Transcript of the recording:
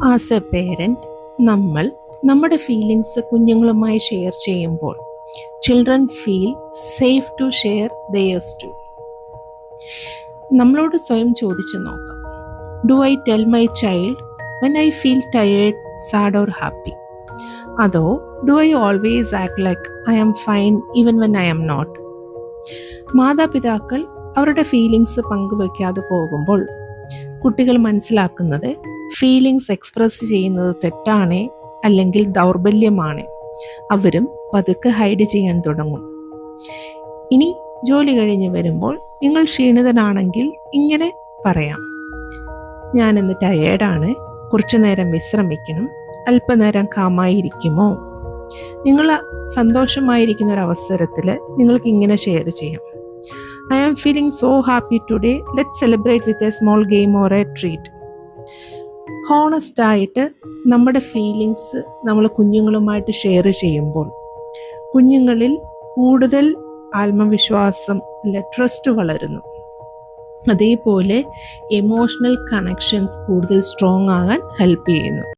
As A parent നമ്മൾ നമ്മുടെ feelings കുഞ്ഞുങ്ങളുമായി ഷെയർ ചെയ്യുമ്പോൾ children feel safe to share theirs too. നമ്മളോട് സ്വയം ചോദിച്ചു നോക്കാം, do I tell my child when I feel tired, sad or happy? അതോ do I always act like I am fine even when I am not? മാതാപിതാക്കൾ അവരുടെ feelings പങ്കുവയ്ക്കാതെ പോകുമ്പോൾ കുട്ടികൾ മനസ്സിലാക്കുന്നത് ഫീലിങ്സ് എക്സ്പ്രസ് ചെയ്യുന്നത് തെറ്റാണേ അല്ലെങ്കിൽ ദൗർബല്യമാണ്. അവരും പതുക്കെ ഹൈഡ് ചെയ്യാൻ തുടങ്ങും. ഇനി ജോലി കഴിഞ്ഞ് വരുമ്പോൾ നിങ്ങൾ ക്ഷീണിതനാണെങ്കിൽ ഇങ്ങനെ പറയാം, ഞാനിന്ന് ടയേർഡാണ്, കുറച്ചു നേരം വിശ്രമിക്കണം, അല്പനേരം കാമായിരിക്കുമോ? നിങ്ങൾ സന്തോഷമായിരിക്കുന്ന ഒരു അവസരത്തിൽ നിങ്ങൾക്ക് ഇങ്ങനെ ഷെയർ ചെയ്യാം, I am feeling so happy today. Let's celebrate with a small game or a treat. Honest ആയിട്ട് നമ്മുടെ ഫീലിങ്സ് നമ്മൾ കുഞ്ഞുങ്ങളുമായിട്ട് ഷെയർ ചെയ്യുമ്പോൾ കുഞ്ഞുങ്ങളിൽ കൂടുതൽ ആത്മവിശ്വാസം, ട്രസ്റ്റ് വളരുന്നു. അതേപോലെ എമോഷണൽ കണക്ഷൻസ് കൂടുതൽ സ്ട്രോങ് ആകാൻ ഹെൽപ്പ് ചെയ്യുന്നു.